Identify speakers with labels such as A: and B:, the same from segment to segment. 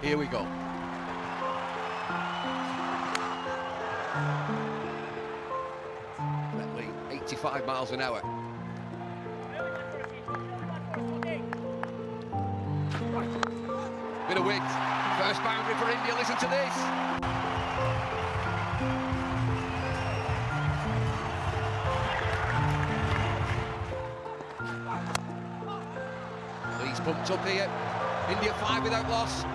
A: Here we go. Bentley, 85 miles an hour. Bit of width. First boundary for India. Listen to this. He's pumped up here. India 5 without loss.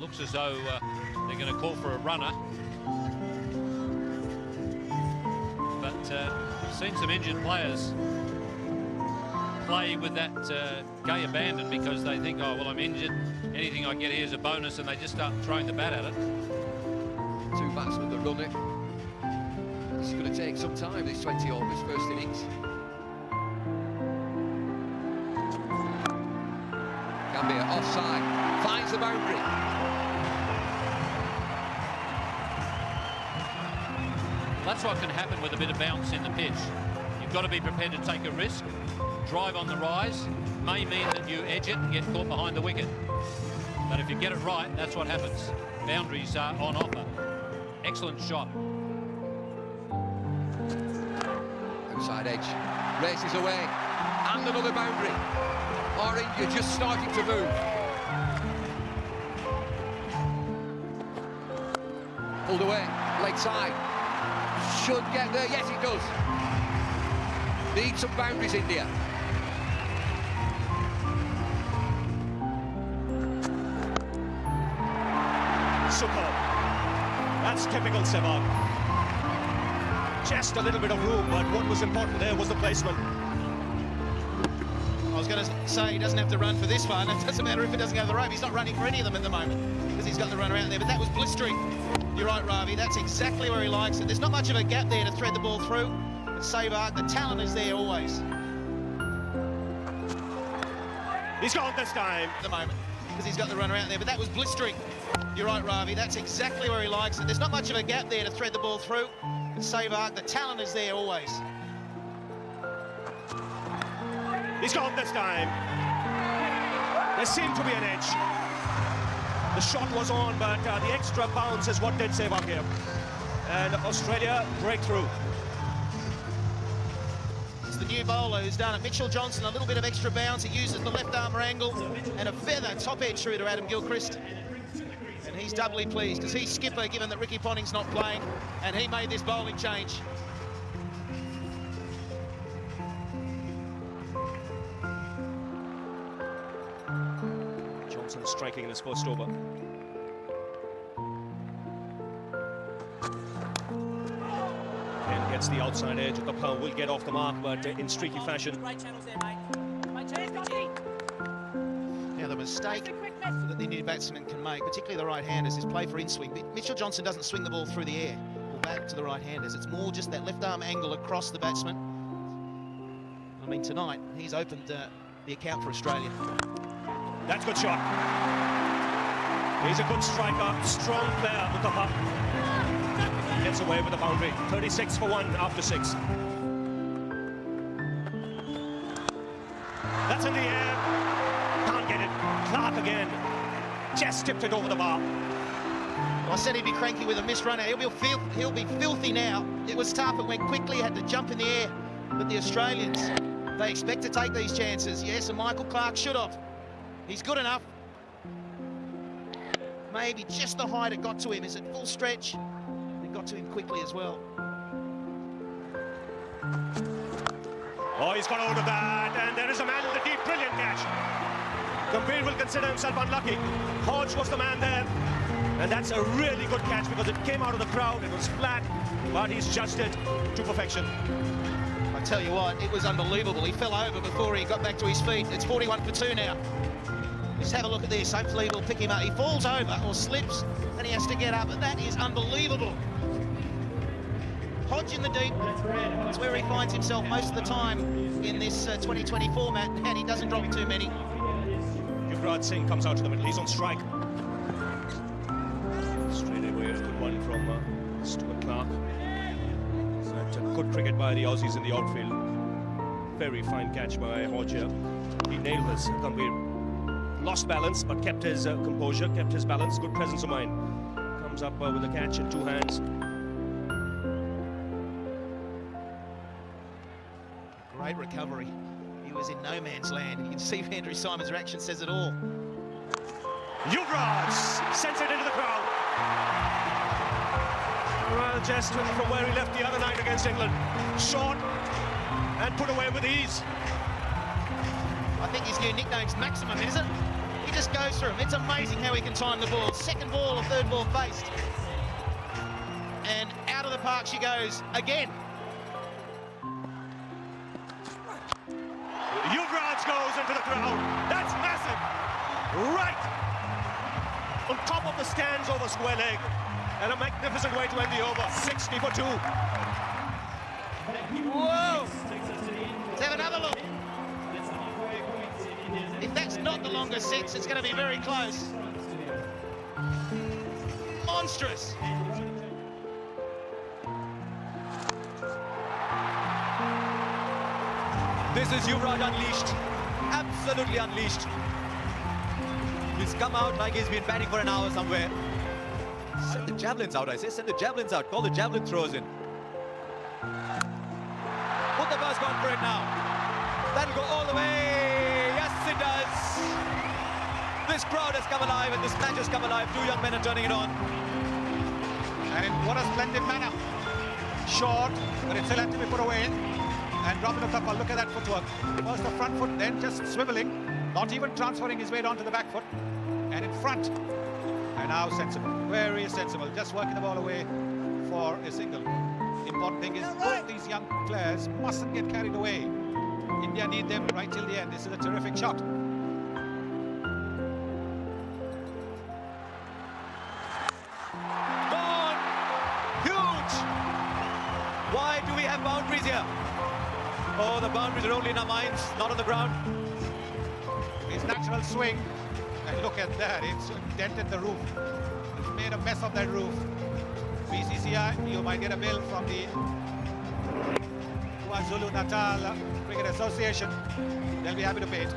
B: Looks as though they're going to call for a runner. But we've seen some injured players play with that gay abandon because they think, oh, well, I'm injured. Anything I get here is a bonus, and they just start throwing the bat at it.
A: Two batsmen that run it. It's going to take some time, this 20 overs, first innings. Gambia offside, finds the boundary.
B: That's what can happen with a bit of bounce in the pitch. You've got to be prepared to take a risk. Drive on the rise may mean that you edge it and get caught behind the wicket. But if you get it right, that's what happens. Boundaries are on offer. Excellent shot.
A: Outside edge, races away, and another boundary. Or India just starting to move. Pulled away, leg side. Should get there, yes it does. Need some boundaries, India.
C: Superb. That's typical Sehwag. Just a little bit of room, but what was important there was the placement.
D: I was going to say he doesn't have to run for this one. It doesn't matter if it doesn't go to the rope. He's not running for any of them at the moment because he's got the runner out there. But that was blistering. You're right, Ravi. That's exactly where he likes it. There's not much of a gap there to thread the ball through. But Sehwag, the talent is there always.
C: He's gone this time.
D: At the moment because he's got the runner out there. But that was blistering. You're right, Ravi. That's exactly where he likes it. There's not much of a gap there to thread the ball through. But Sehwag, the talent is there always.
C: He's gone this time. There seemed to be an edge. The shot was on, but the extra bounce is what did Sehwag here. And Australia breakthrough.
D: It's the new bowler who's done it. Mitchell Johnson, a little bit of extra bounce. He uses the left arm angle and a feather top edge through to Adam Gilchrist. And he's doubly pleased because he's skipper, given that Ricky Ponting's not playing, and he made this bowling change.
C: Johnson striking in his first over. And gets the outside edge. The power will get off the mark, but in streaky fashion.
D: Now the mistake that the Indian batsman can make, particularly the right-handers, is play for in-swing. Mitchell Johnson doesn't swing the ball through the air or back to the right-handers. It's more just that left arm angle across the batsman. I mean, tonight he's opened the account for Australia.
C: That's a good shot. He's a good striker, strong player, Mustafa. Gets away with the boundary. 36 for 1 after 6. That's in the air. Can't get it. Clark again. Just tipped it over the bar.
D: I said he'd be cranky with a missed runner. He'll be filthy now. It was tough. It went quickly. Had to jump in the air. But the Australians, they expect to take these chances. Yes, and Michael Clark should have. He's good enough. Maybe just the height it got to him. Is it full stretch? It got to him quickly as well.
C: Oh, he's got hold of that, and there is a man in the deep. Brilliant catch. Gambhir will consider himself unlucky. Hodge was the man there, and that's a really good catch because it came out of the crowd. It was flat, but he's judged it to perfection.
D: I tell you what, it was unbelievable. He fell over before he got back to his feet. It's 41 for 2 now. Just have a look at this. Hopefully we'll pick him up. He falls over or slips, then he has to get up. And that is unbelievable. Hodge in the deep. It's where he finds himself most of the time in this 2020 format, and he doesn't drop too many.
C: Yuvraj Singh comes out to the middle. He's on strike. Straight away, a good one from Stuart Clark. So good cricket by the Aussies in the outfield. Very fine catch by Hodge here. He nailed this, Gambhir. lost balance, but kept his composure, kept his balance, good presence of mind. Comes up with the catch in two hands.
D: Great recovery. He was in no man's land. You can see Andrew Symonds' reaction says it all.
C: Yuvraj sends it into the crowd. Well, just from where he left the other night against England. Short and put away with ease.
D: I think his new nickname's Maximum, isn't it? He just goes through them. It's amazing how he can time the ball. Second ball or third ball faced. And out of the park she goes again.
C: Yuvraj goes into the crowd. That's massive. Right on top of the stands over square leg. And a magnificent way to end the over. 60 for 2.
D: Whoa! Let's have another look. If that's not the longest sets, it's going to be very close. Monstrous.
E: This is Yuvraj unleashed. Absolutely unleashed. He's come out like he's been batting for an hour somewhere. Send the javelins out, I say. Send the javelins out. Call the javelin throws in. Muttaba's gone for it now. That'll go all the way. Yes, it does. This crowd has come alive and this match has come alive. Two young men are turning it on.
F: And what a splendid manner. Short, but it still had to be put away. And Robin Uthappa, look at that footwork. First the front foot, then just swiveling, not even transferring his weight onto the back foot. And in front. And now sensible, very sensible, just working the ball away for a single. Important thing is both these young players mustn't get carried away. India need them right till the end. This is a terrific shot.
E: Gone! Huge! Why do we have boundaries here? Oh, the boundaries are only in our minds, not on the ground.
F: His natural swing. And look at that, it's dented the roof. It's made a mess of that roof. BCCI, you might get a bill from the KwaZulu-Natal Cricket Association. They'll be happy to pay it.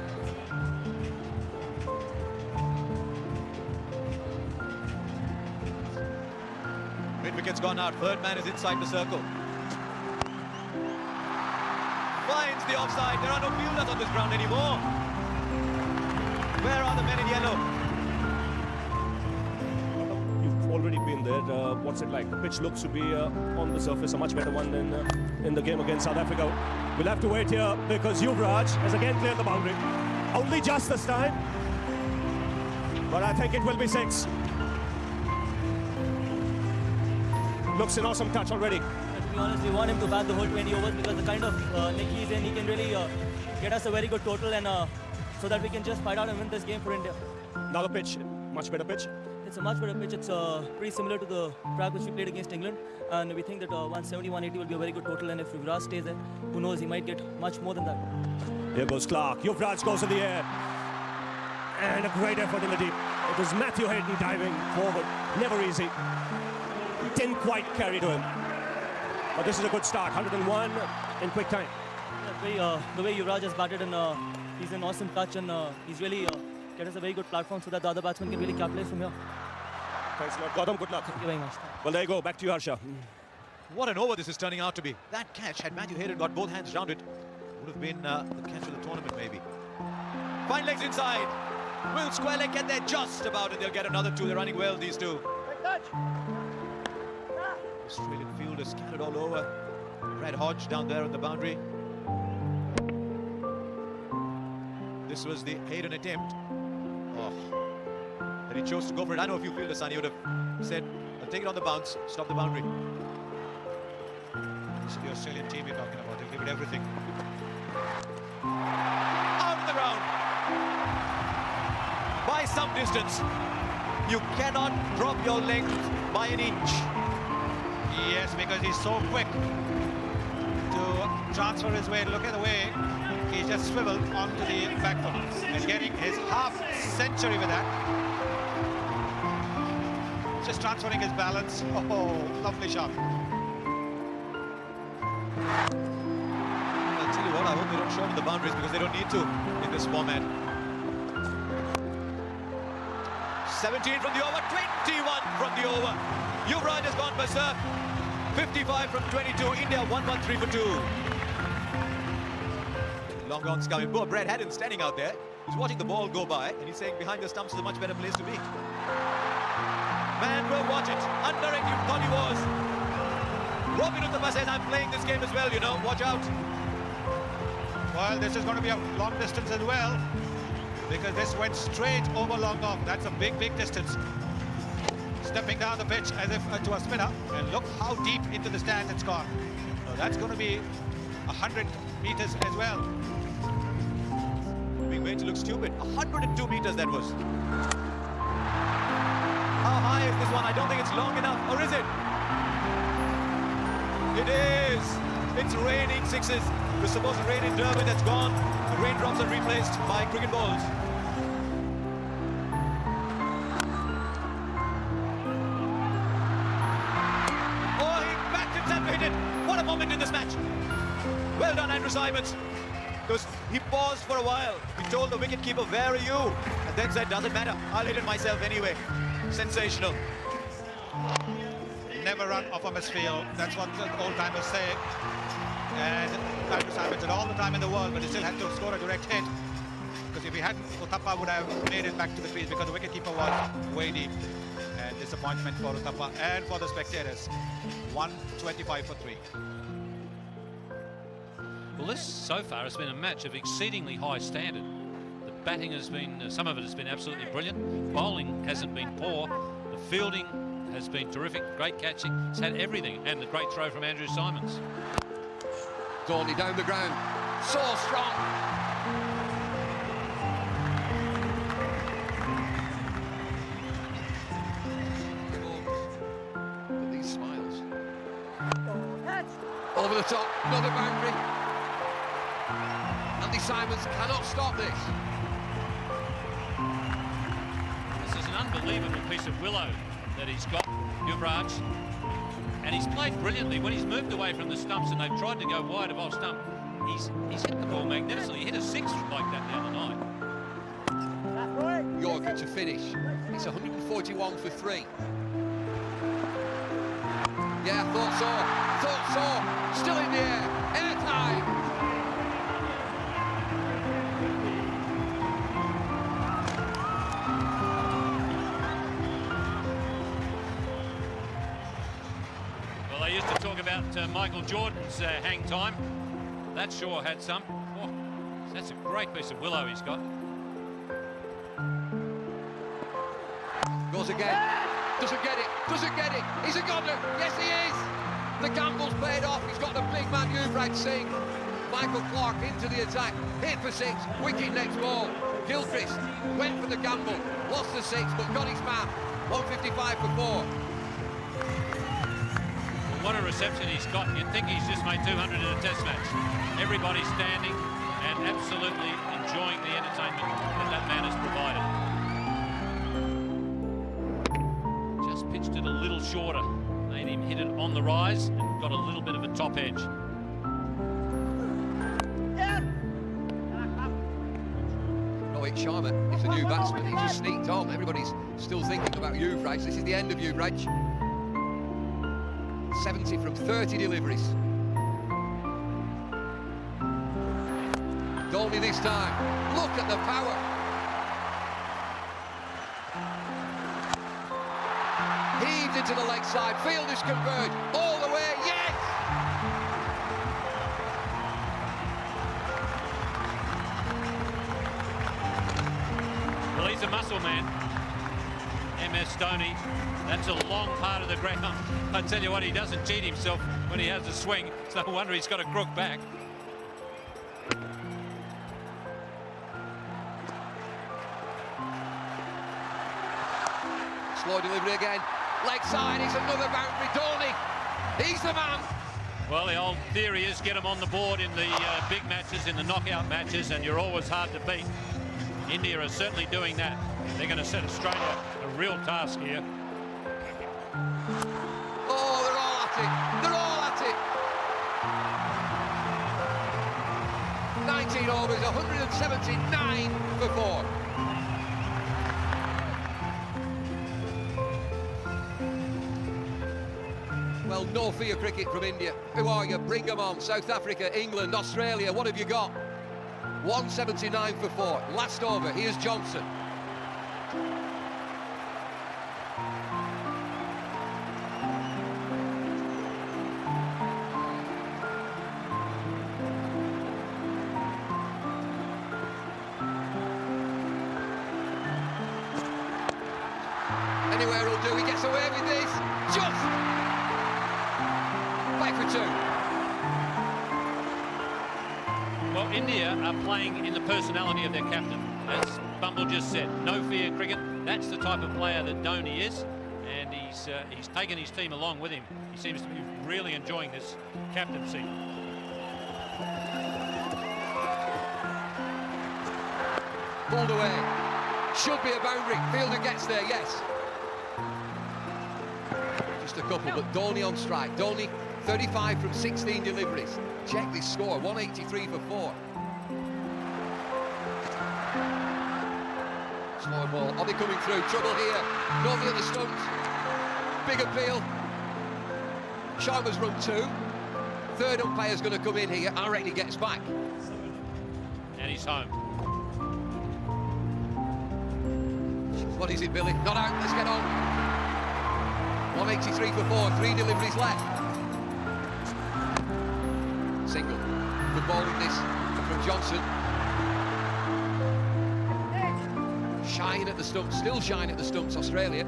E: Mid-wicket's gone out, third man is inside the circle. Finds the offside, there are no fielders on this ground anymore. Where are the men in yellow?
C: You've already been there. What's it like? The pitch looks to be on the surface a much better one than in the game against South Africa. We'll have to wait here because Yuvraj has again cleared the boundary. Only just this time. But I think it will be 6. Looks an awesome touch already.
G: To be honest, we want him to bat the whole 20 overs because the kind of nick he's in, he can really get us a very good total and so that we can just fight out and win this game for India.
C: Now the pitch, much better pitch.
G: It's a much better pitch. It's pretty similar to the track which we played against England, and we think that 170, 180 will be a very good total, and if Yuvraj stays there, who knows, he might get much more than that.
C: Here goes Clark. Yuvraj goes in the air. And a great effort in the deep. It was Matthew Hayden diving forward. Never easy. Didn't quite carry to him. But this is a good start. 101 in quick time.
G: Yeah, the way Yuvraj has batted, and he's an awesome touch, and he's really get us a very good platform so that the other batsmen can really capitalize from here.
C: Thanks a lot, Gautam. Good luck.
G: Thank you very much.
C: Well, there you go. Back to you, Harsha.
E: What an over this is turning out to be. That catch, had Matthew Hayden got both hands round it, would have been the catch of the tournament maybe. Fine legs inside. Will square leg get there just about, and they'll get another 2. They're running well, these two. Australian field is scattered all over. Brad Hodge down there on the boundary. This was the Hayden attempt. Oh, and he chose to go for it. I know if you fielders, Sonny, would have said, I'll take it on the bounce, stop the boundary.
F: This is the Australian team we're talking about. They'll give it everything.
E: Out of the ground. By some distance. You cannot drop your length by an inch.
F: Yes, because he's so quick to transfer his weight. Look at the way he just swiveled onto the back foot and getting his half century with that. Just transferring his balance. Oh, lovely shot.
E: I'll tell you what, I hope they don't show him the boundaries because they don't need to in this format. 17 from the over, 21 from the over. Yuvraj has gone berserk. 55 from 22. India 1-1-3 for 2. Long on coming. Poor Brad Haddon standing out there. He's watching the ball go by and he's saying behind the stumps is a much better place to be. Man, will watch it. Underrated, you thought he was. Robin Uthappa says, I'm playing this game as well, you know. Watch out.
F: Well, this is going to be a long distance as well, because this went straight over long off. That's a big, big distance. Stepping down the pitch as if to a spinner, and look how deep into the stand it's gone. So that's going to be 100 meters as well.
E: Being made to look stupid. 102 meters that was. How high is this one? I don't think it's long enough, or is it? It is. It's raining sixes. It was supposed to rain in Durban, that's gone. The raindrops are replaced by cricket balls. Oh, he backed himself to hit it. What a moment in this match. Well done, Andrew Simons. Because he paused for a while. He told the wicketkeeper, where are you? And then said, doesn't matter, I'll hit it myself anyway. Sensational.
F: Never run off a misfield. That's what the old-timers say. And Andrew Simons had all the time in the world, but he still had to score a direct hit. Because if he hadn't, Uthappa would have made it back to the crease because the wicketkeeper was way deep. And disappointment for Uthappa and for the spectators. 125 for 3.
B: Well, this so far has been a match of exceedingly high standard. The batting has been, some of it has been absolutely brilliant. Bowling hasn't been poor. The fielding has been terrific. Great catching. It's had everything. And the great throw from Andrew Simons.
A: Dorney down the ground. So strong. But these smiles. Over the top. Another boundary. Andy Simons cannot stop this.
B: This is an unbelievable piece of willow that he's got, Yuvraj. And he's played brilliantly. When he's moved away from the stumps and they've tried to go wide of off stump, he's hit the ball magnificently. He hit a 6 like that the other night.
A: Yorker to finish. It's 141 for 3. Yeah, thought so. Still in the air. Air time.
B: Well, they used to talk about Michael Jordan's hang time. That sure had some. Oh, that's a great piece of willow he's got.
A: Goes again. Doesn't get it. He's a goner. Yes, he is. The gamble's paid off. He's got the big man Yuvraj Singh. Michael Clark into the attack. Hit for 6. Wicket next ball. Gilchrist went for the gamble. Lost the 6, but got his man. 155 for 4.
B: What a reception he's got. You'd think he's just made 200 in a test match. Everybody's standing and absolutely enjoying the entertainment that man has provided. Just pitched it a little shorter. Made him hit it on the rise and got a little bit of a top edge.
A: Rohit Sharma is the new batsman. He's just sneaked on. Everybody's still thinking about Yuvraj. This is the end of Yuvraj. 70 from 30 deliveries. Dolby this time. Look at the power. Heaved into the leg side. Fielders converge all the way. Yes!
B: Well, he's a muscle man. MS Stoney. That's a long part of the ground. I tell you what, he doesn't cheat himself when he has a swing. It's no wonder he's got a crook back.
A: Slow delivery again. Leg side, it's another boundary. Dhoni, he's the man.
B: Well, the old theory is get him on the board in the big matches, in the knockout matches, and you're always hard to beat. India are certainly doing that. They're going to set Australia a real task here.
A: Oh, they're all at it. They're all at it. 19 overs, 179 for 4. Well, no fear cricket from India. Who are you? Bring them on. South Africa, England, Australia, what have you got? 179 for 4. Last over, here's Johnson. Anywhere will do, he gets away with this. Just back for 2.
B: Well, India are playing in the personality of their captain. As Bumble just said, no fear cricket. That's the type of player that Dhoni is, and he's taken his team along with him. He seems to be really enjoying this captaincy.
A: Pulled away. Should be a boundary. Fielder gets there, yes. Just a couple, but Dhoni on strike. Dhoni, 35 from 16 deliveries. Check this score, 183 for 4. Slow ball. Are they coming through? Trouble here. Nobody at the stumps. Big appeal. Sharma's run 2. Third umpire's going to come in here. I reckon he gets back.
B: And he's home.
A: What is it, Billy? Not out. Let's get on. 183 for 4. 3 deliveries left. Single. Good ball in this from Johnson. Shine at the stumps. Still shine at the stumps, Australia.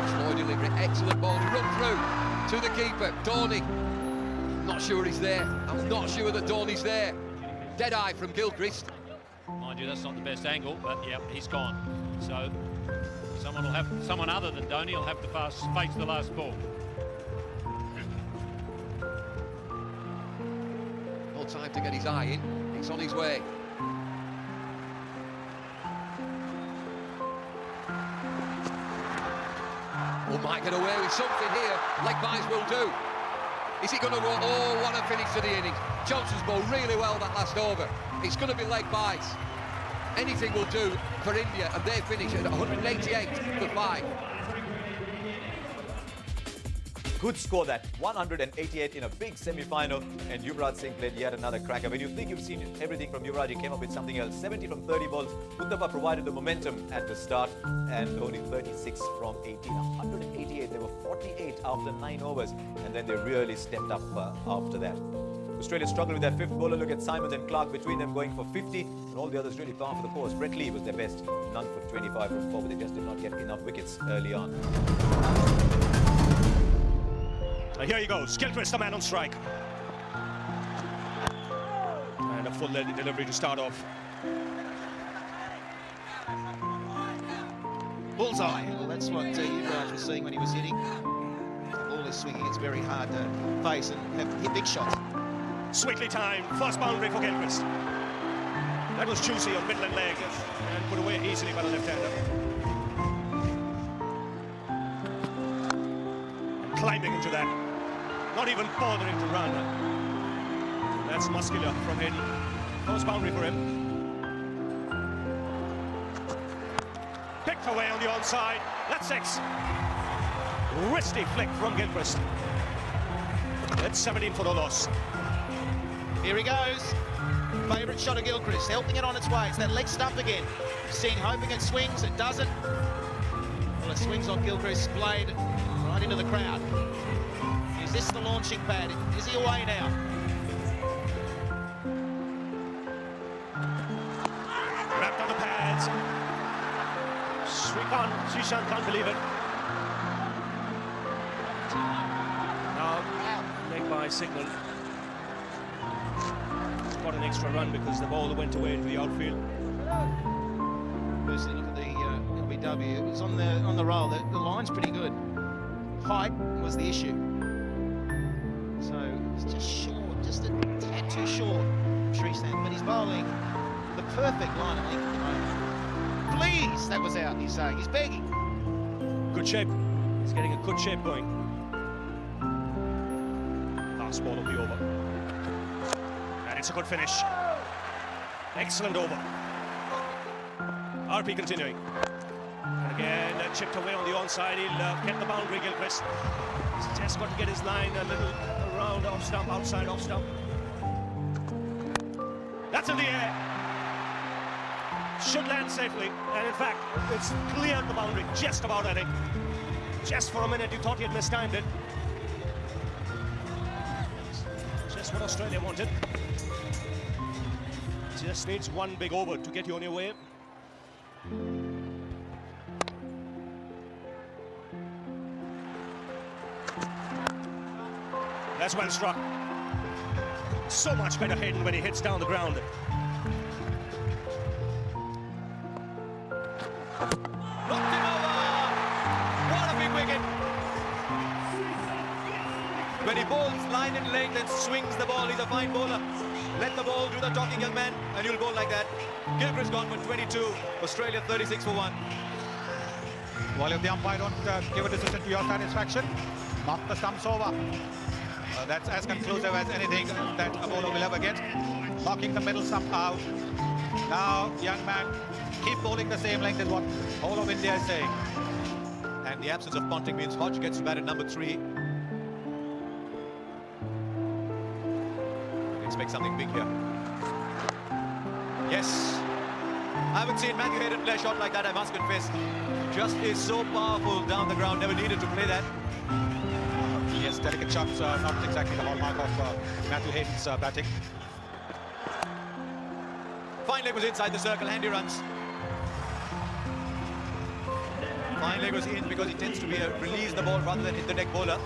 A: Slow delivery. Excellent ball. He run through to the keeper. Dhoni. Not sure he's there. I'm not sure that Dhoni's there. Dead eye from Gilchrist.
B: Mind you, that's not the best angle, but yeah, he's gone. So someone other than Dhoni will have to face the last ball.
A: No time to get his eye in. It's on his way. Oh, might get away with something here. Leg byes will do. Is he going to roll? Oh, what a finish to the innings. Johnson's bowled really well that last over. It's going to be leg byes. Anything will do for India, and they finish at 188 for 5.
E: Good score, that 188 in a big semi-final, and Yuvraj Singh played yet another cracker. When you think you've seen everything from Yuvraj, he came up with something else. 70 from 30 balls. Uthappa provided the momentum at the start, and only 36 from 18. 188. They were 48 after 9 overs, and then they really stepped up after that. Australia struggled with their 5th bowler. Look at Simons and Clark between them going for 50, and all the others really par for the course. Brett Lee was their best, none for 25 from 4, but they just did not get enough wickets early on.
C: And here he goes, Gilchrist, the man on strike. And a full delivery to start off.
D: Bullseye. Well, that's what Yuvraj was seeing when he was hitting. The ball is swinging. It's very hard to face and hit big shots.
C: Sweetly timed, first boundary for Gilchrist. That was juicy on middle and leg, and put away easily by the left-hander. And climbing into that, not even bothering to run. That's muscular from Eddie. First boundary for him. Picked away on the onside. That's 6. Wristy flick from Gilchrist. That's 17 for the loss.
D: Here he goes. Favourite shot of Gilchrist, helping it on its way. It's that leg stump again. Seeing, hoping it swings, it doesn't. Well, it swings on Gilchrist's blade right into the crowd. Is this the launching pad? Is he away now?
C: Wrapped on the pads. Srishant can't believe it. Now, leg by signal. Got an extra run because the ball went away into the outfield.
D: Firstly, look at the LBW. It was on the roll. The line's pretty good. Height was the issue. So it's just short, just a tad too short, Srishant. But he's bowling the perfect line of length at the moment. Please, that was out. He's saying he's begging.
C: Good shape. He's getting a good shape going. Last ball of the over. And it's a good finish. Excellent over. RP continuing. And Again, chipped away on the onside. He'll get the boundary, Gilchrist. He's just got to get his line a little around off stump, outside off stump. That's in the air. Should land safely. And in fact, it's cleared the boundary just about, I think. Just for a minute, you thought he had mistimed it. Just what Australia wanted. Just needs one big over to get you on your way. That's well struck. So much better Hayden when he hits down the ground.
E: Knocked him over! What a big wicket! When he bowls line and length and swings the ball, he's a fine bowler. Let the ball do the talking, young man, and you'll bowl like that. Gilchrist gone for 22. Australia 36 for 1.
F: Well, if the umpire don't give a decision to your satisfaction, knock the stumps over. That's as conclusive as anything that a bowler will ever get. Knocking the middle stump out. Now, young man, keep bowling the same length is what whole of India is saying.
E: And the absence of Ponting means Hodge gets to bat at number 3. Expect something big here. Yes. I haven't seen Matthew Hayden play a shot like that, I must confess. Just is so powerful down the ground, never needed to play that.
F: Yes, delicate shots, not exactly the hallmark of Matthew Hayden's batting.
E: Fine leg was inside the circle, handy runs. Fine leg was in because he tends to be a release the ball rather than hit the neck bowler.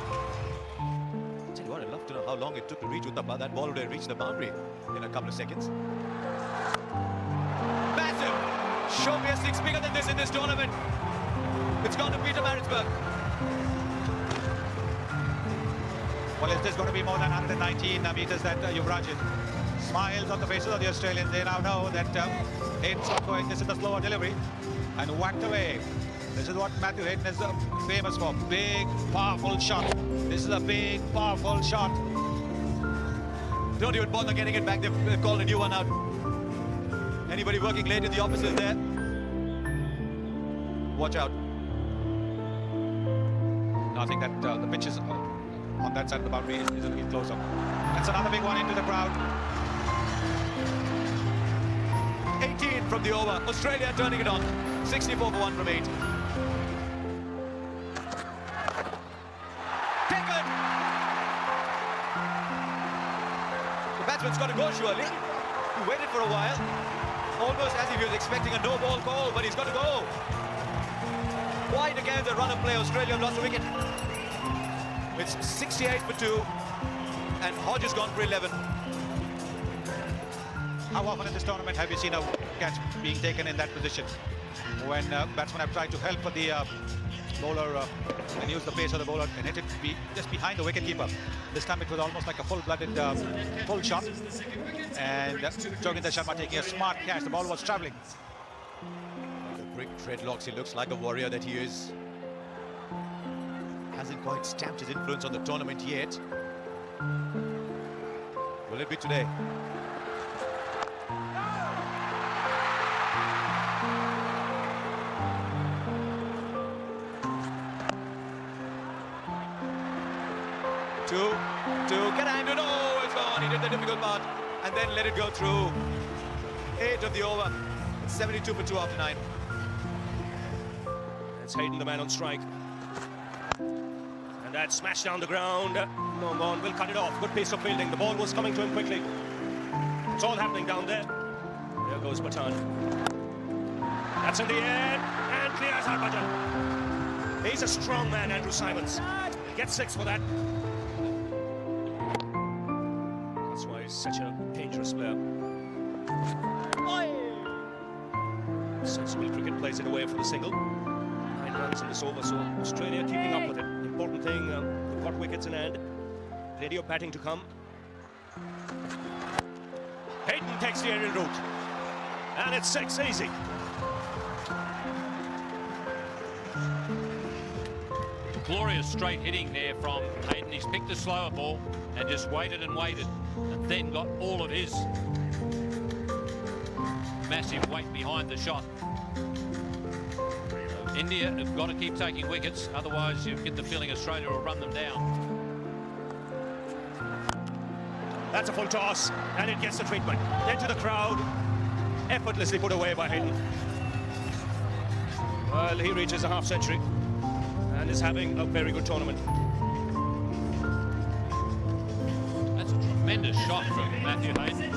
E: Tell you what, I'd love to know how long it took to reach Uthappa. That ball would have reached the boundary in a couple of seconds. Massive! Show me a 6 bigger than this in this tournament. It's gone to Peter Maritzburg.
F: Well, is this going to be more than 119 meters that Yuvraj hit? Smiles on the faces of the Australians. They now know that Hayden's not going. This is the slower delivery. And whacked away. This is what Matthew Hayden is famous for. Big, powerful shot. This is a big, powerful shot.
E: Don't even bother getting it back. They've called a new one out. Anybody working late in the offices there? Watch out.
F: I think that the pitch is on that side of the boundary is a little closer. That's another big one into the crowd.
E: 18 from the over. Australia turning it on. 64 for 1 from 8. Taken! The batsman's got to go, surely. He waited for a while. Almost as if he was expecting a no-ball call, but he's got to go. Wide again, the run of play. Australia have lost a wicket. It's 68 for 2, and Hodge has gone for 11.
F: How often in this tournament have you seen a catch being taken in that position? When batsmen have tried to help the bowler and use the pace of the bowler and hit it just behind the wicketkeeper. This time it was almost like a full-blooded full shot. And Joginder Sharma taking a smart catch. The ball was travelling.
E: The brick dreadlocks, he looks like a warrior that he is. Hasn't quite stamped his influence on the tournament yet. Will it be today? Two, get a hand, oh, it's gone. He did the difficult part and then let it go through. 8 of the over. It's 72 for 2 after 9.
C: That's Hayden, the man on strike. And that smashed down the ground. No, gone. Will cut it off. Good piece of fielding. The ball was coming to him quickly. It's all happening down there. There goes Pathan. That's in the air and clears Harbhajan. He's a strong man, Andrew Simons. Gets 6 for that. That's why he's such a dangerous player. Sensible cricket plays it away for the single. 9 runs in this over, so Australia keeping up with it. Important thing, they've got wickets in hand. Plenty of batting to come. Hayden takes the aerial route. And it's 6, easy.
B: Glorious straight hitting there from Hayden. He's picked a slower ball and just waited and waited, and then got all of his massive weight behind the shot. India have got to keep taking wickets, otherwise you get the feeling Australia will run them down.
C: That's a full toss, and it gets the treatment. Into the crowd, effortlessly put away by Hayden. Well, he reaches a half century and is having a very good tournament.
B: That's a tremendous shot from Matthew Hayden.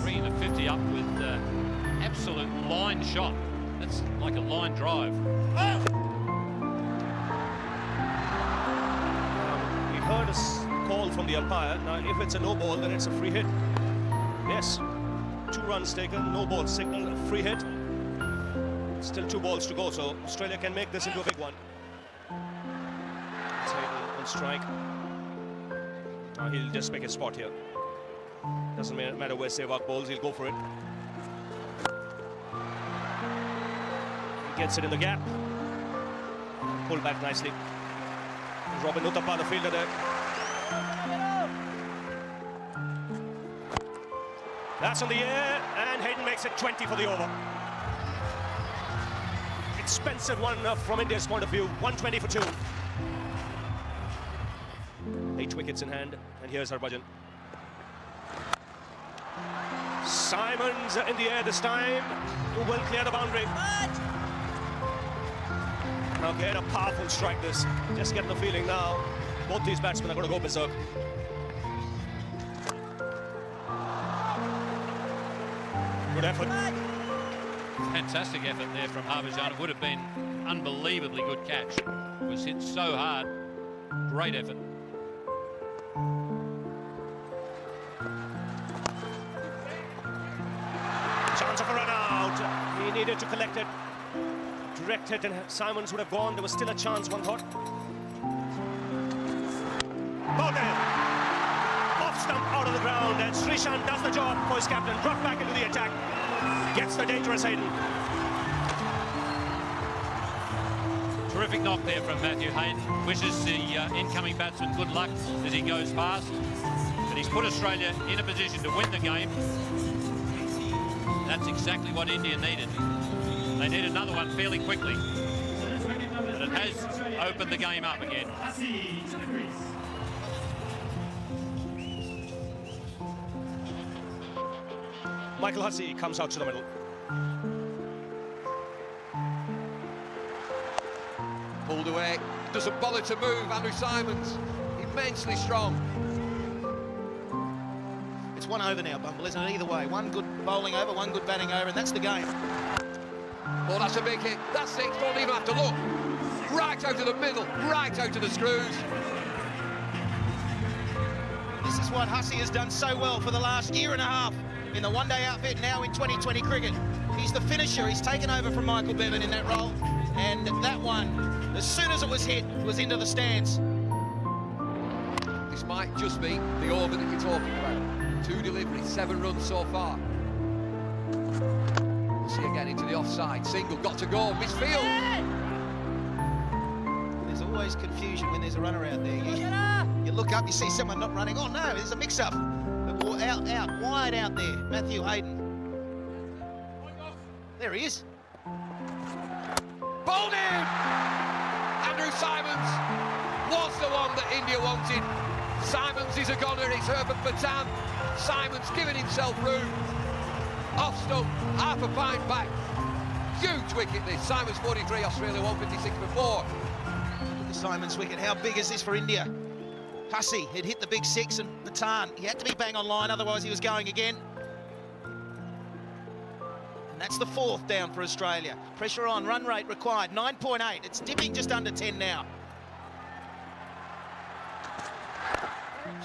B: Bringing the 50 up with absolute line shot. That's like a line drive.
C: We heard a call from the umpire. Now, if it's a no ball, then it's a free hit. Yes, 2 runs taken, no ball signal, a free hit. Still 2 balls to go, so Australia can make this into a big one. It's Hayden on strike. Now he'll just make a spot here. Doesn't matter where Sehwag bowls, he'll go for it. He gets it in the gap. Pull back nicely. Robin Uthappa, the fielder there. That's on the air, and Hayden makes it 20 for the over. Expensive one from India's point of view, 120 for 2. 8 wickets in hand, and here's Harbhajan. Simons in the air this time, who will clear the boundary. Now get a powerful strike this. Just getting the feeling now, both these batsmen are going to go berserk. Good effort.
B: Fantastic effort there from Harbhajan. It would have been unbelievably good catch. It was hit so hard. Great effort.
C: Chance of a run out. He needed to collect it. Direct hit, and Simons would have gone. There was still a chance, one thought. Bowden! Off stump out of the ground, and Srishant does the job for his captain. Brought back into the attack. Gets the dangerous Hayden.
B: Terrific knock there from Matthew Hayden. Wishes the incoming batsman good luck as he goes past. But he's put Australia in a position to win the game. That's exactly what India needed. They need another one fairly quickly. But it has opened the game up again.
C: Michael Hussey comes out to the middle.
A: Pulled away, doesn't bother to move. Andrew Simons, immensely strong.
D: It's 1 over now, Bumble, isn't it? Either way, 1 good bowling over, 1 good batting over, and that's the game.
A: Oh, that's a big hit. That's 6, don't even have to look. Right out of the middle, right out of the screws.
D: This is what Hussey has done so well for the last year and a half in the one-day outfit, now in 2020 cricket. He's the finisher. He's taken over from Michael Bevan in that role. And that one, as soon as it was hit, was into the stands.
A: This might just be the over that you're talking about. 2 deliveries, 7 runs so far. We'll see again into the offside. Single, got to go, misfield.
D: There's always confusion when there's a runner out there. You look up, you see someone not running. Oh no, there's a mix-up. Out, wide out there, Matthew Hayden. There he is.
A: Bowled in! Andrew Simons was the one that India wanted. Simons is a goner, it's Herbert Patan. Simons giving himself room. Off stump, half a pint back. Huge wicket this. Simons 43, Australia 156 for 4.
D: Look at Simons' wicket. How big is this for India? Hussey had hit the big 6, and Patan, he had to be bang on line, otherwise he was going again. And that's the 4th down for Australia. Pressure on, run rate required, 9.8. It's dipping just under 10 now.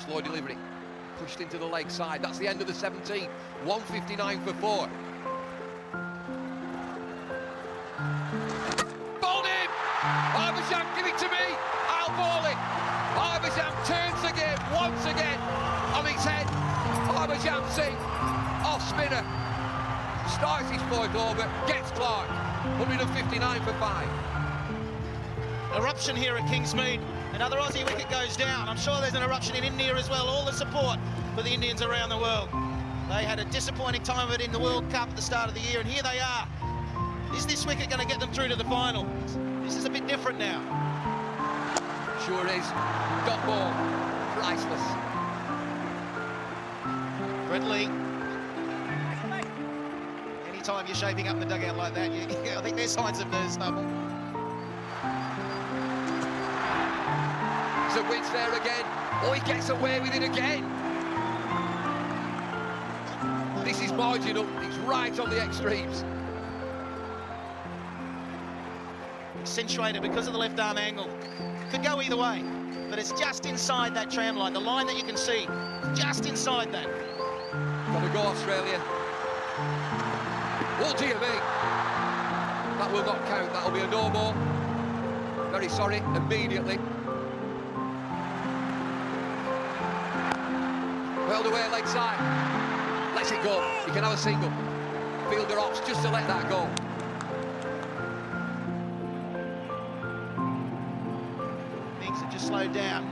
A: Slow delivery, pushed into the leg side. That's the end of the 17. 159 for 4. Bowled in! Harbhajan, give it to me! I'll bowl it! Harbhajan turns the game once again on his head. Harbhajan Singh, off spinner, starts his 4th over, gets Clark, 159 for 5.
D: Eruption here at Kingsmead. Another Aussie wicket goes down. I'm sure there's an eruption in India as well. All the support for the Indians around the world. They had a disappointing time of it in the World Cup at the start of the year, and here they are. Is this wicket going to get them through to the final? This is a bit different now.
A: Sure is. Got more. Priceless.
D: Brett Lee. Anytime you're shaping up in the dugout like that, I think there's signs of nerves trouble.
A: So Wins there again. Oh, he gets away with it again. This is marginal. He's right on the extremes.
D: Accentuated because of the left arm angle. Could go either way, but it's just inside that tram line. The line that you can see, just inside that.
A: Gotta go, Australia. Oh dear me. That will not count. That'll be a no more. Very sorry, immediately. Held away leg side. Lets it go. You can have a single. Fielder opts just to let that go.
D: Things have just slowed down.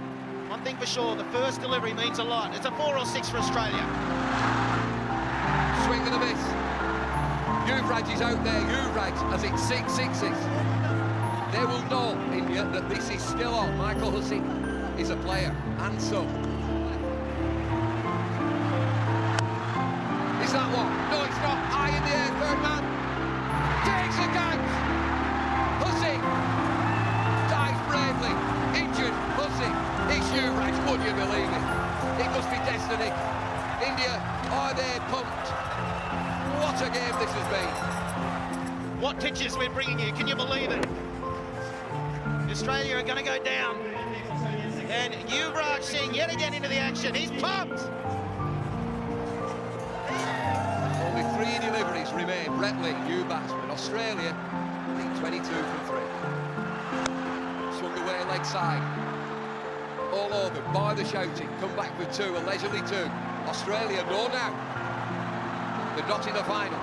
D: One thing for sure, the first delivery means a lot. It's a 4 or 6 for Australia.
A: Swing and a miss. Yuvraj is out there. Yuvraj as it's 6 sixes. They will know, India, that this is still on. Michael Hussey is a player, and so. Is that one? No, it's not. High in the air, third man. Takes the catch. Hussey dives bravely. Injured Hussey. It's Yuvraj, would you believe it? It must be destiny. India, are they pumped? What a game this has been.
D: What pitches we're bringing you, can you believe it? Australia are going to go down. And Yuvraj Singh yet again into the action. He's pumped.
A: Only 3 deliveries remain. Brett Lee, new batsman. Australia, lead 22 from 3. Swung away leg side. All over, by the shouting. Come back with 2, a leisurely 2. Australia know now. They're not in the final.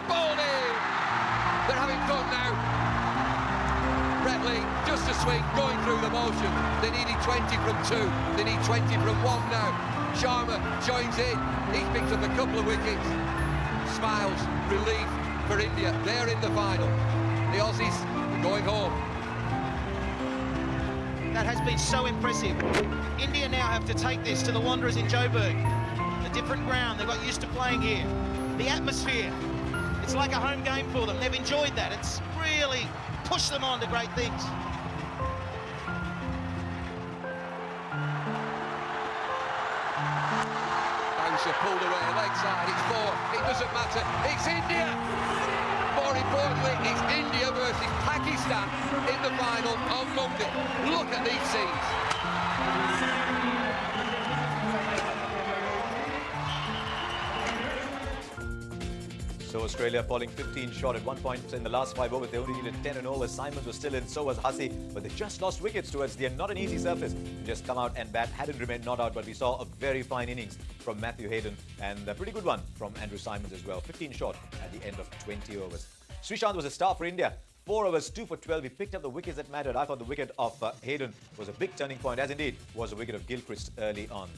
A: Bowling! They're having fun now. Brett Lee, just a swing, going through the motion. They needed 20 from 2. They need 20 from 1 now. Sharma joins in. He's picked up a couple of wickets. Smiles, relief for India. They're in the final. The Aussies are going home.
D: That has been so impressive. India now have to take this to the Wanderers in Joburg. A different ground, they've got used to playing here. The atmosphere, it's like a home game for them. They've enjoyed that. It's really pushed them on to great things.
A: Bouncer pulled away, leg side, it's 4. It doesn't matter, it's India! More importantly, it's India versus Pakistan in the final on Monday. Look at these scenes.
E: So Australia falling 15 short at one point in the last 5 overs. They only needed 10 and over. Simons was still in, so was Hussey. But they just lost wickets towards the end. Not an easy surface to just come out and bat. Hadn't remained not out, but we saw a very fine innings from Matthew Hayden. And a pretty good one from Andrew Simons as well. 15 short at the end of 20 overs. Srishant was a star for India. 4 overs, 2 for 12. He picked up the wickets that mattered. I thought the wicket of Hayden was a big turning point, as indeed was the wicket of Gilchrist early on.